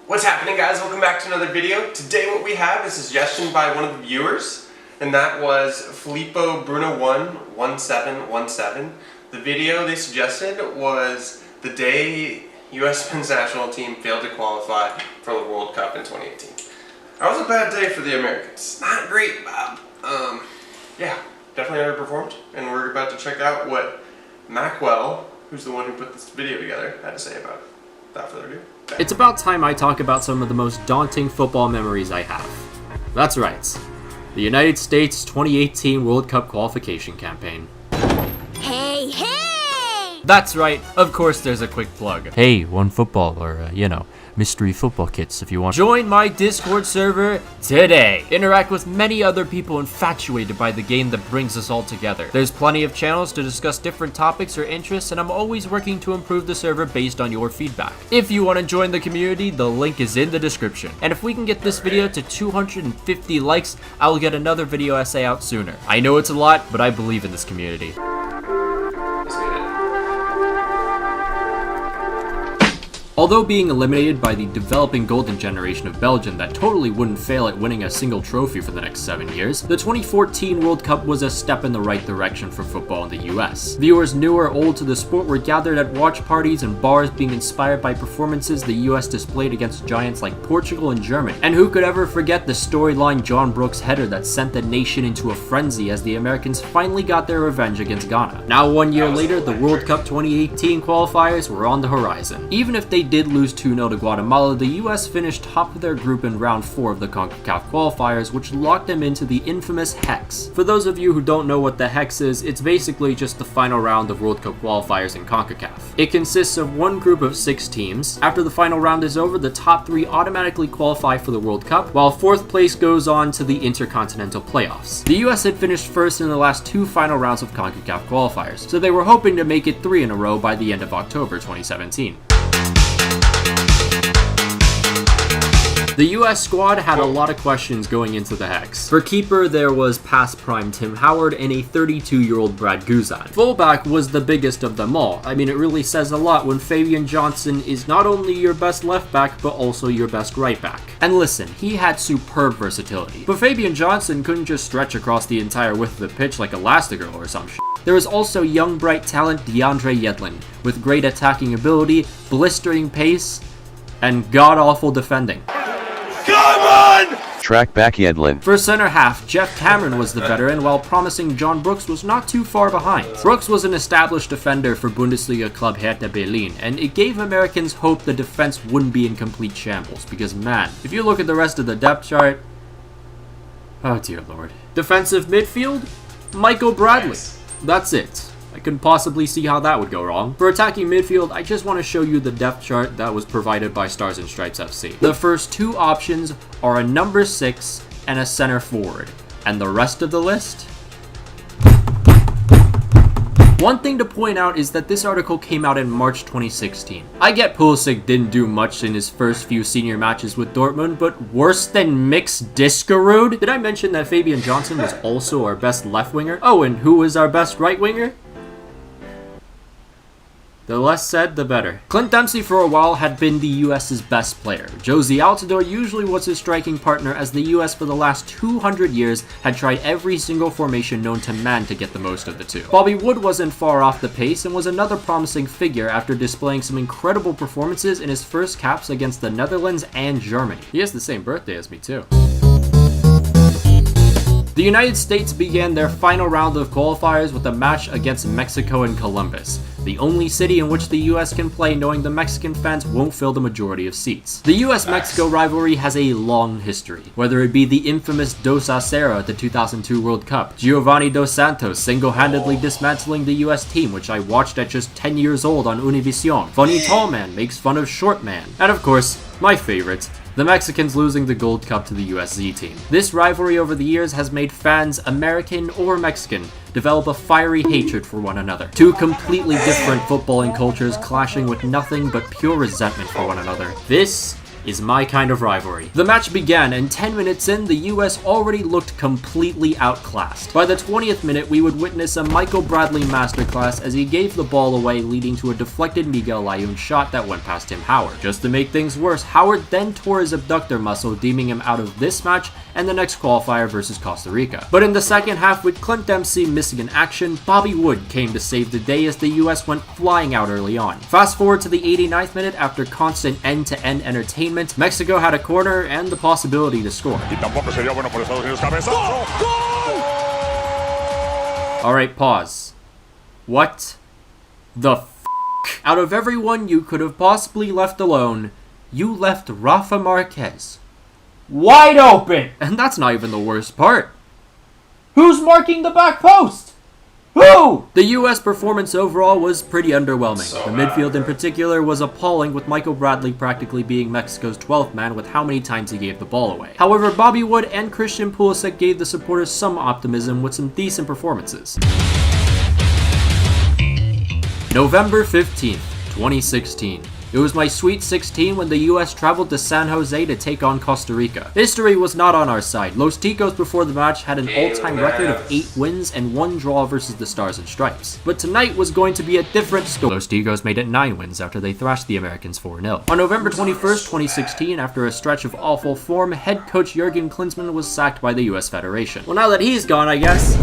What's happening, guys? Welcome back to another video. Today what we have is a suggestion by one of the viewers, and that was Filippo Bruno 11717. The video they suggested was the day US men's national team failed to qualify for the World Cup in 2018. That was a bad day for the Americans. Not great, Bob. Yeah, definitely underperformed, and we're about to check out what Macwell, who's the one who put this video together, had to say about it. Without further ado. It's about time I talk about some of the most daunting football memories I have. That's right, the United States 2018 World Cup qualification campaign. Hey, hey! That's right, of course there's a quick plug. Hey, OneFootball, or, mystery football kits if you want. Join my Discord server today. Interact with many other people infatuated by the game that brings us all together. There's plenty of channels to discuss different topics or interests, and I'm always working to improve the server based on your feedback. If you want to join the community, the link is in the description. And if we can get this video to 250 likes, I will get another video essay out sooner. I know it's a lot, but I believe in this community. Although being eliminated by the developing golden generation of Belgium that totally wouldn't fail at winning a single trophy for the next 7 years, the 2014 World Cup was a step in the right direction for football in the US. Viewers new or old to the sport were gathered at watch parties and bars being inspired by performances the US displayed against giants like Portugal and Germany. And who could ever forget the storyline John Brooks header that sent the nation into a frenzy as the Americans finally got their revenge against Ghana. Now 1 year later, the World Cup 2018 qualifiers were on the horizon. Even if they did lose 2-0 to Guatemala, the US finished top of their group in round 4 of the CONCACAF qualifiers, which locked them into the infamous YIKES. For those of you who don't know what the YIKES is, it's basically just the final round of World Cup qualifiers in CONCACAF. It consists of one group of 6 teams. After the final round is over, the top 3 automatically qualify for the World Cup, while 4th place goes on to the Intercontinental Playoffs. The US had finished first in the last 2 final rounds of CONCACAF qualifiers, so they were hoping to make it 3 in a row by the end of October 2017. The US squad had a lot of questions going into the YIKES. For keeper, there was past prime Tim Howard and a 32-year-old Brad Guzan. Fullback was the biggest of them all. I mean, it really says a lot when Fabian Johnson is not only your best left back, but also your best right back. And listen, he had superb versatility. But Fabian Johnson couldn't just stretch across the entire width of the pitch like Elastigirl or some shit. There was also young bright talent DeAndre Yedlin, with great attacking ability, blistering pace, and god-awful defending. Come on! Track back Yedlin. For center half, Jeff Cameron was the veteran, while promising John Brooks was not too far behind. Brooks was an established defender for Bundesliga club Hertha Berlin, and it gave Americans hope the defense wouldn't be in complete shambles, because man, if you look at the rest of the depth chart, oh dear lord. Defensive midfield? Michael Bradley. Yes. That's it. I couldn't possibly see how that would go wrong. For attacking midfield, I just want to show you the depth chart that was provided by Stars and Stripes FC. The first 2 options are a number 6 and a center forward, and the rest of the list? One thing to point out is that this article came out in March 2016. I get Pulisic didn't do much in his first few senior matches with Dortmund, but worse than Mixed Discarud? Did I mention that Fabian Johnson was also our best left winger? Oh, and who is our best right winger? The less said, the better. Clint Dempsey for a while had been the US's best player. Josie Altidore usually was his striking partner, as the US for the last 200 years had tried every single formation known to man to get the most of the two. Bobby Wood wasn't far off the pace and was another promising figure after displaying some incredible performances in his first caps against the Netherlands and Germany. He has the same birthday as me too. The United States began their final round of qualifiers with a match against Mexico in Columbus, the only city in which the US can play, knowing the Mexican fans won't fill the majority of seats. The US-Mexico rivalry has a long history, whether it be the infamous Dos a 0 at the 2002 World Cup, Giovanni Dos Santos single-handedly dismantling the US team, which I watched at just 10 years old on Univision. Funny tall man makes fun of short man. And of course, my favorite, the Mexicans losing the Gold Cup to the USZ team. This rivalry over the years has made fans, American or Mexican, develop a fiery hatred for one another. 2 completely different footballing cultures clashing with nothing but pure resentment for one another. This is my kind of rivalry. The match began, and 10 minutes in, the US already looked completely outclassed. By the 20th minute, we would witness a Michael Bradley masterclass as he gave the ball away, leading to a deflected Miguel Layún shot that went past Tim Howard. Just to make things worse, Howard then tore his abductor muscle, deeming him out of this match and the next qualifier versus Costa Rica. But in the second half, with Clint Dempsey missing in action, Bobby Wood came to save the day as the US went flying out early on. Fast forward to the 89th minute, after constant end-to-end entertainment, Mexico had a corner and the possibility to score. Alright, pause. What the f***? Out of everyone you could have possibly left alone, you left Rafa Marquez wide open! And that's not even the worst part. Who's marking the back post? Who? The US performance overall was pretty underwhelming. The midfield in particular was appalling, with Michael Bradley practically being Mexico's 12th man with how many times he gave the ball away. However, Bobby Wood and Christian Pulisic gave the supporters some optimism with some decent performances. November 15th, 2016. It was my Sweet 16 when the US traveled to San Jose to take on Costa Rica. History was not on our side. Los Ticos before the match had an all-time record of 8 wins and 1 draw versus the Stars and Stripes. But tonight was going to be a different story. Los Ticos made it 9 wins after they thrashed the Americans 4-0. On November 21st, 2016, after a stretch of awful form, head coach Jurgen Klinsmann was sacked by the US Federation. Well, now that he's gone, I guess.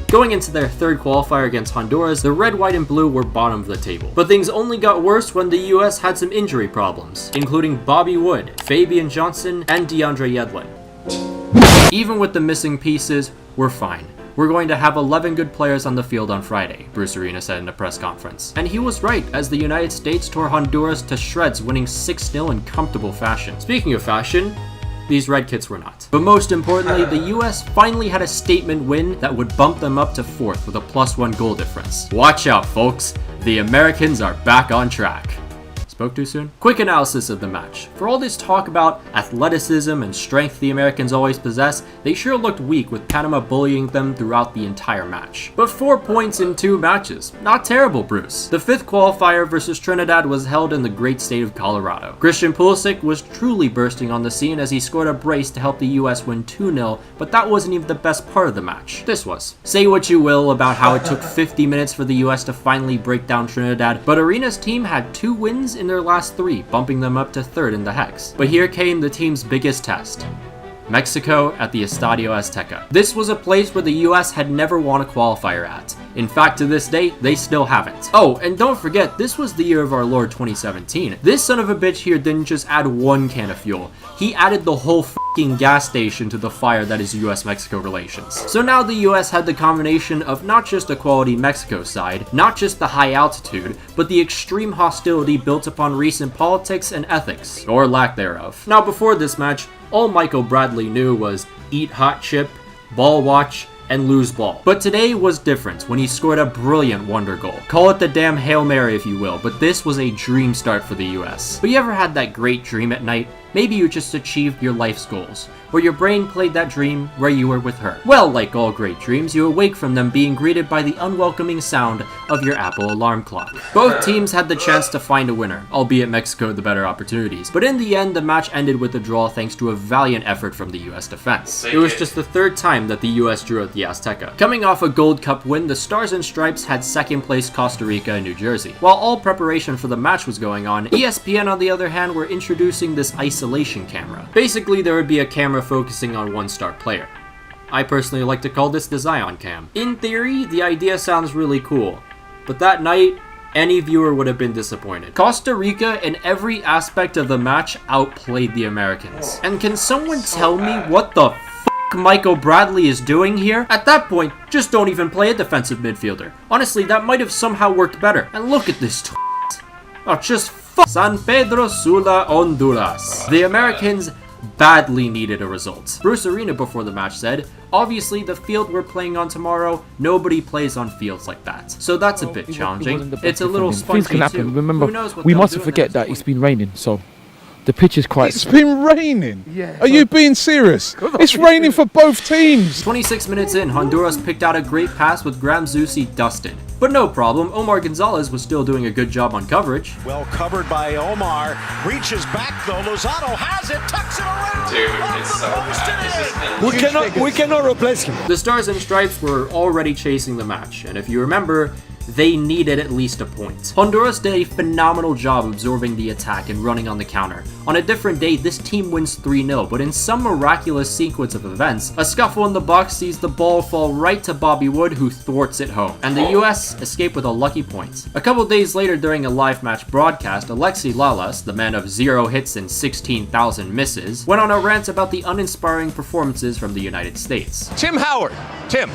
Going into their third qualifier against Honduras, the red, white, and blue were bottom of the table. But things only got worse when the US had some injury problems, including Bobby Wood, Fabian Johnson, and DeAndre Yedlin. Even with the missing pieces, we're fine. We're going to have 11 good players on the field on Friday, Bruce Arena said in a press conference. And he was right, as the United States tore Honduras to shreds, winning 6-0 in comfortable fashion. Speaking of fashion, these red kits were not. But most importantly, the US finally had a statement win that would bump them up to 4th with a +1 goal difference. Watch out, folks. The Americans are back on track. Spoke too soon? Quick analysis of the match. For all this talk about athleticism and strength the Americans always possess, they sure looked weak, with Panama bullying them throughout the entire match. But 4 points in 2 matches. Not terrible, Bruce. The 5th qualifier versus Trinidad was held in the great state of Colorado. Christian Pulisic was truly bursting on the scene as he scored a brace to help the US win 2-0, but that wasn't even the best part of the match. This was. Say what you will about how it took 50 minutes for the US to finally break down Trinidad, but Arena's team had 2 wins in their last 3, bumping them up to 3rd in the Hex. But here came the team's biggest test. Mexico at the Estadio Azteca. This was a place where the US had never won a qualifier at. In fact, to this day, they still haven't. Oh, and don't forget, this was the year of our Lord 2017. This son of a bitch here didn't just add 1 can of fuel. He added the whole f***ing gas station to the fire that is US-Mexico relations. So now the US had the combination of not just a quality Mexico side, not just the high altitude, but the extreme hostility built upon recent politics and ethics, or lack thereof. Now before this match, all Michael Bradley knew was eat hot chip, ball watch, and lose ball. But today was different when he scored a brilliant wonder goal. Call it the damn Hail Mary if you will, but this was a dream start for the US. But you ever had that great dream at night? Maybe you just achieved your life's goals, or your brain played that dream where you were with her. Well, like all great dreams, you awake from them being greeted by the unwelcoming sound of your Apple alarm clock. Both teams had the chance to find a winner, albeit Mexico the better opportunities. But in the end, the match ended with a draw thanks to a valiant effort from the US defense. It was just the 3rd time that the US drew at the Azteca. Coming off a Gold Cup win, the Stars and Stripes had 2nd place Costa Rica and New Jersey. While all preparation for the match was going on, ESPN on the other hand were introducing this isolation camera. Basically, there would be a camera focusing on one star player. I personally like to call this the Zion cam. In theory, the idea sounds really cool, but that night, any viewer would have been disappointed. Costa Rica in every aspect of the match outplayed the Americans. And can someone tell me what the f*** Michael Bradley is doing here? At that point, just don't even play a defensive midfielder. Honestly, that might have somehow worked better. And look at this Oh, just San Pedro Sula, Honduras. The Americans badly needed a result. Bruce Arena before the match said, obviously the field we're playing on tomorrow, nobody plays on fields like that. So that's a bit challenging. It's a little spongy Things can happen. too. Remember, we mustn't forget that it's been raining, so The pitch is quite... It's been raining. Yeah. Are you being serious? It's raining for both teams. 26 minutes in, Honduras picked out a great pass with Graham Zusi dusted. But no problem, Omar Gonzalez was still doing a good job on coverage. Well covered by Omar. Reaches back though. Lozano has it, tucks it around. Dude, it's so bad. We cannot replace him. The Stars and Stripes were already chasing the match, and if you remember, they needed at least a point. Honduras did a phenomenal job absorbing the attack and running on the counter. On a different day, this team wins 3-0, but in some miraculous sequence of events, a scuffle in the box sees the ball fall right to Bobby Wood, who thwarts it home, and the US escape with a lucky point. A couple days later during a live match broadcast, Alexi Lalas, the man of 0 hits and 16,000 misses, went on a rant about the uninspiring performances from the United States. Tim Howard. Tim,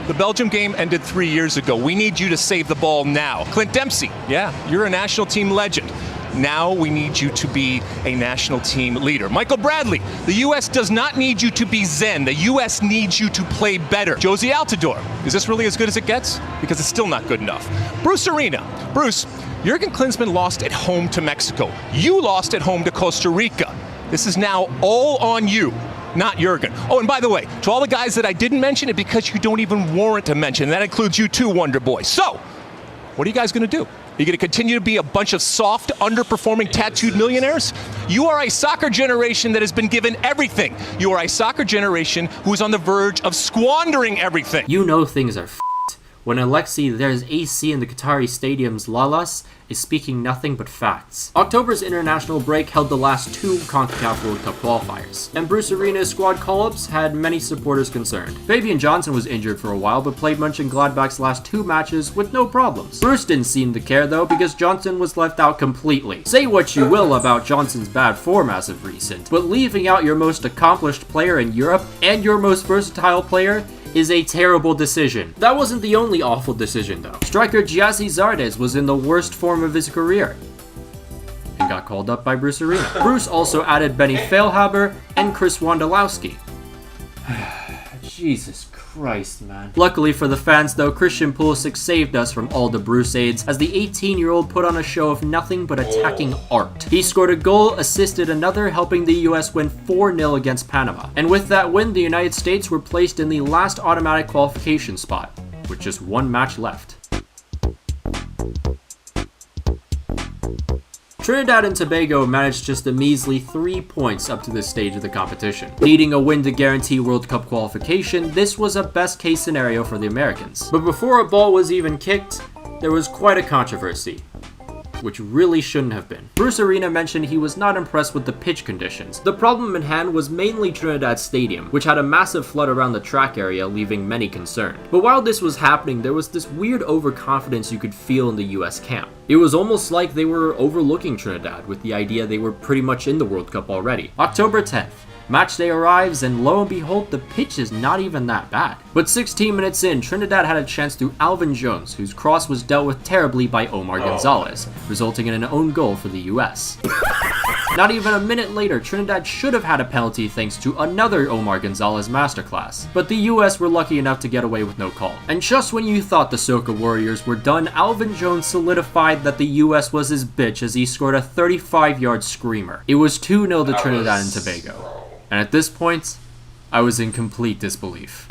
the Belgium game ended 3 years ago. We need you to save the ball now. Clint Dempsey, yeah, you're a national team legend. Now we need you to be a national team leader. Michael Bradley, the U.S. does not need you to be zen. The U.S. needs you to play better. Josie Altidore, is this really as good as it gets? Because it's still not good enough. Bruce Arena. Bruce, Jurgen Klinsmann lost at home to Mexico. You lost at home to Costa Rica. This is now all on you, not Jurgen. Oh, and by the way, to all the guys that I didn't mention it because you don't even warrant to mention. That includes you too, Wonder Boy. So, what are you guys going to do? Are you going to continue to be a bunch of soft, underperforming, tattooed millionaires? You are a soccer generation that has been given everything. You are a soccer generation who is on the verge of squandering everything. You know things are f***ed when Alexi, there's AC in the Qatari stadium's Lalas, is speaking nothing but facts. October's international break held the last 2 CONCACAF World Cup qualifiers, and Bruce Arena's squad call-ups had many supporters concerned. Fabian Johnson was injured for a while, but played Mönchengladbach's last 2 matches with no problems. Bruce didn't seem to care though, because Johnson was left out completely. Say what you will about Johnson's bad form as of recent, but leaving out your most accomplished player in Europe and your most versatile player is a terrible decision. That wasn't the only awful decision though. Striker Giassi Zardes was in the worst form of his career and got called up by Bruce Arena. Bruce also added Benny Feilhaber and Chris Wondolowski. Jesus Christ, man. Luckily for the fans though, Christian Pulisic saved us from all the Bruceades as the 18-year-old put on a show of nothing but attacking art. He scored a goal, assisted another, helping the US win 4-0 against Panama. And with that win, the United States were placed in the last automatic qualification spot, with just 1 match left. Trinidad and Tobago managed just a measly 3 points up to this stage of the competition. Needing a win to guarantee World Cup qualification, this was a best case scenario for the Americans. But before a ball was even kicked, there was quite a controversy, which really shouldn't have been. Bruce Arena mentioned he was not impressed with the pitch conditions. The problem in hand was mainly Trinidad Stadium, which had a massive flood around the track area, leaving many concerned. But while this was happening, there was this weird overconfidence you could feel in the US camp. It was almost like they were overlooking Trinidad with the idea they were pretty much in the World Cup already. October 10th. Match day arrives, and lo and behold, the pitch is not even that bad. But 16 minutes in, Trinidad had a chance through Alvin Jones, whose cross was dealt with terribly by Omar Gonzalez, resulting in an own goal for the US. Not even a minute later, Trinidad should have had a penalty thanks to another Omar Gonzalez masterclass, but the US were lucky enough to get away with no call. And just when you thought the Soca Warriors were done, Alvin Jones solidified that the US was his bitch as he scored a 35-yard screamer. It was 2-0 to Trinidad and Tobago. And at this point, I was in complete disbelief.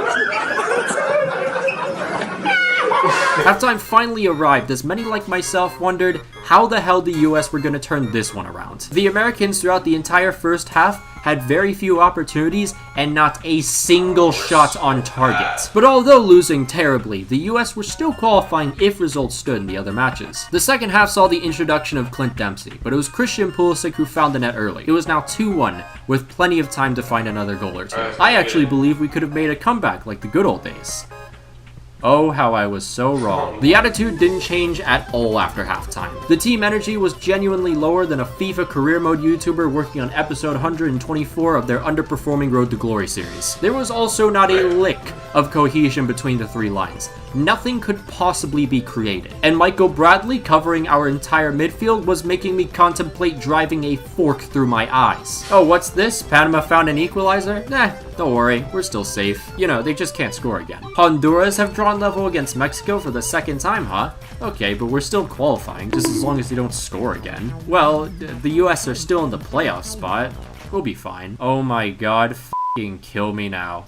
Halftime finally arrived as many like myself wondered how the hell the US were going to turn this one around. The Americans throughout the entire first half had very few opportunities and not a single shot on target. But although losing terribly, the US were still qualifying if results stood in the other matches. The second half saw the introduction of Clint Dempsey, but it was Christian Pulisic who found the net early. It was now 2-1, with plenty of time to find another goal or two. I actually believe we could have made a comeback like the good old days. Oh, how I was so wrong. The attitude didn't change at all after halftime. The team energy was genuinely lower than a FIFA career mode YouTuber working on episode 124 of their underperforming Road to Glory series. There was also not a lick of cohesion between the 3 lines. Nothing could possibly be created. And Michael Bradley covering our entire midfield was making me contemplate driving a fork through my eyes. Oh, what's this? Panama found an equalizer? Nah, Don't worry, we're still safe. You know, they just can't score again. Honduras have drawn level against Mexico for the second time, huh? Okay, but we're still qualifying, just as long as they don't score again. Well, the US are still in the playoff spot. We'll be fine. Oh my god, f***ing kill me now.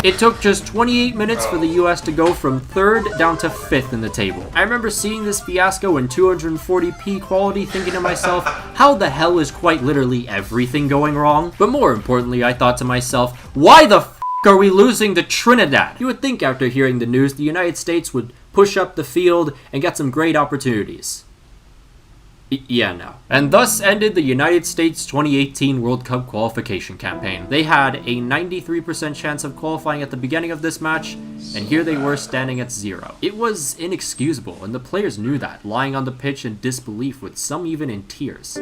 It took just 28 minutes for the US to go from 3rd down to 5th in the table. I remember seeing this fiasco in 240p quality thinking to myself, how the hell is quite literally everything going wrong? But more importantly, I thought to myself, why the f*** are we losing to Trinidad? You would think after hearing the news, the United States would push up the field and get some great opportunities. Yeah, no. And thus ended the United States 2018 World Cup qualification campaign. They had a 93% chance of qualifying at the beginning of this match, and here they were standing at 0. It was inexcusable, and the players knew that, lying on the pitch in disbelief, with some even in tears.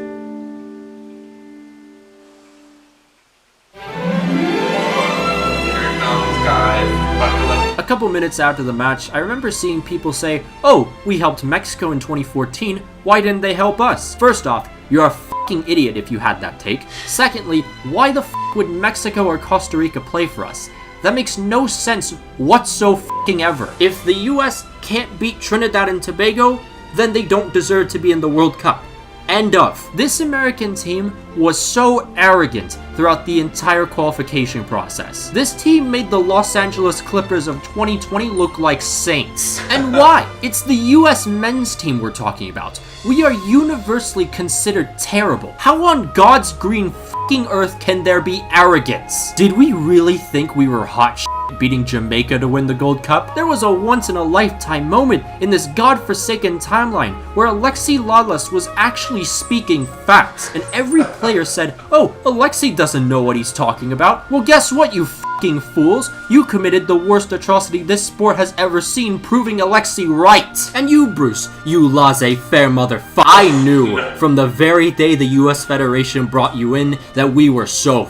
A couple minutes after the match, I remember seeing people say, oh, we helped Mexico in 2014, why didn't they help us? First off, you're a fucking idiot if you had that take. Secondly, why the f*** would Mexico or Costa Rica play for us? That makes no sense whatsoever. If the US can't beat Trinidad and Tobago, then they don't deserve to be in the World Cup. End of. This American team was so arrogant throughout the entire qualification process. This team made the Los Angeles Clippers of 2020 look like saints. And why? It's the US men's team we're talking about. We are universally considered terrible. How on God's green f***ing earth can there be arrogance? Did we really think we were hot shit beating Jamaica to win the Gold Cup? There was a once-in-a-lifetime moment in this godforsaken timeline where Alexi Lalas was actually speaking facts, and every player said, oh, Alexi doesn't know what he's talking about. Well, guess what, you f***ing fools? You committed the worst atrocity this sport has ever seen, proving Alexi right. And you, Bruce, you laissez-faire motherfucker. I knew from the very day the US Federation brought you in that we were so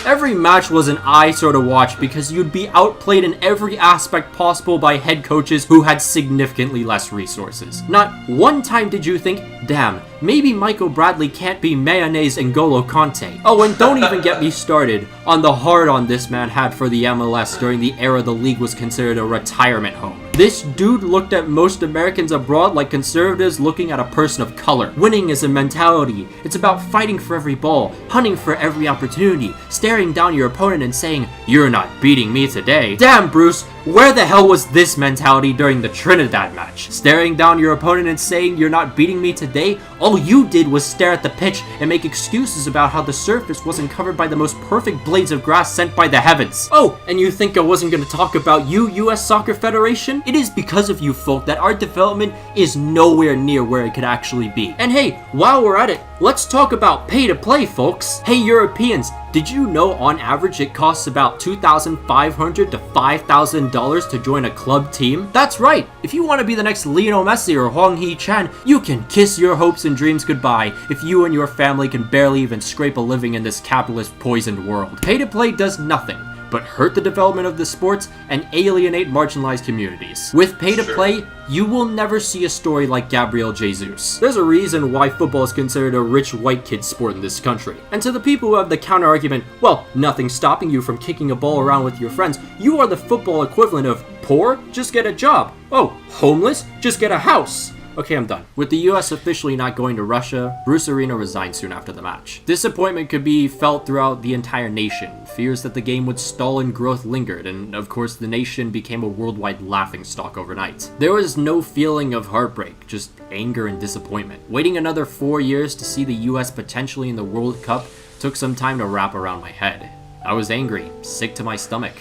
every match was an eyesore to watch because you'd be outplayed in every aspect possible by head coaches who had significantly less resources. Not one time did you think, damn, maybe Michael Bradley can't be mayonnaise and N'Golo Kante. Oh, and don't even get me started on the hard-on this man had for the MLS during the era the league was considered a retirement home. This dude looked at most Americans abroad like conservatives looking at a person of color. Winning is a mentality. It's about fighting for every ball, hunting for every opportunity, staring down your opponent and saying, you're not beating me today. Damn, Bruce, where the hell was this mentality during the Trinidad match? Staring down your opponent and saying, you're not beating me today? All you did was stare at the pitch and make excuses about how the surface wasn't covered by the most perfect blades of grass sent by the heavens. Oh, and you think I wasn't going to talk about you, US Soccer Federation? It is because of you folk that our development is nowhere near where it could actually be. And hey, while we're at it, let's talk about pay to play, folks. Hey, Europeans, did you know on average it costs about $2,500 to $5,000 to join a club team? That's right. If you want to be the next Lionel Messi or Hwang Hee-chan, you can kiss your hopes and dreams goodbye if you and your family can barely even scrape a living in this capitalist poisoned world. Pay to play does nothing but hurt the development of the sports and alienate marginalized communities. With pay to play, you will never see a story like Gabriel Jesus. There's a reason why football is considered a rich white kid sport in this country. And to the people who have the counter argument, well, nothing's stopping you from kicking a ball around with your friends, you are the football equivalent of poor, just get a job. Oh, homeless, just get a house. Okay, I'm done. With the US officially not going to Russia, Bruce Arena resigned soon after the match. Disappointment could be felt throughout the entire nation. Fears that the game would stall and growth lingered, and of course the nation became a worldwide laughingstock overnight. There was no feeling of heartbreak, just anger and disappointment. Waiting another 4 years to see the US potentially in the World Cup took some time to wrap around my head. I was angry, sick to my stomach.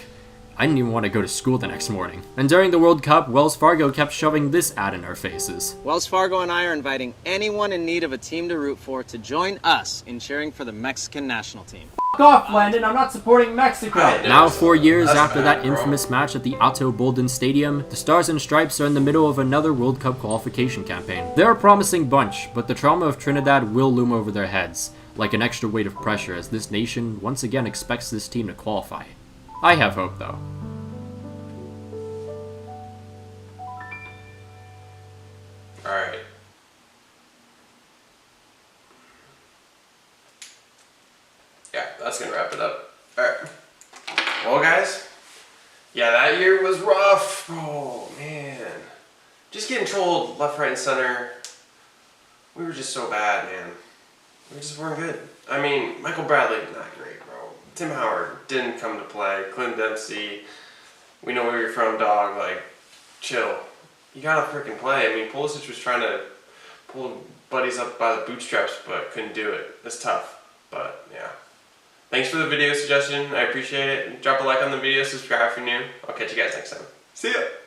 I didn't even want to go to school the next morning. And during the World Cup, Wells Fargo kept shoving this ad in our faces. Wells Fargo and I are inviting anyone in need of a team to root for to join us in cheering for the Mexican national team. F*** off, Landon, I'm not supporting Mexico! Now, 4 years after that infamous match at the Otto Bolden Stadium, the Stars and Stripes are in the middle of another World Cup qualification campaign. They're a promising bunch, but the trauma of Trinidad will loom over their heads, like an extra weight of pressure as this nation once again expects this team to qualify. I have hope, though. Alright. Yeah, that's gonna wrap it up. Alright. Well, guys, yeah, that year was rough. Oh, man. Just getting trolled left, right, and center. We were just so bad, man. We just weren't good. I mean, Michael Bradley, not great, bro. Tim Howard didn't come to play. Clint Dempsey, we know where you're from, dog. Like, chill. You gotta freaking play. I mean, Pulisic was trying to pull buddies up by the bootstraps, but couldn't do it. It's tough, but yeah. Thanks for the video suggestion. I appreciate it. Drop a like on the video, subscribe if you're new. I'll catch you guys next time. See ya!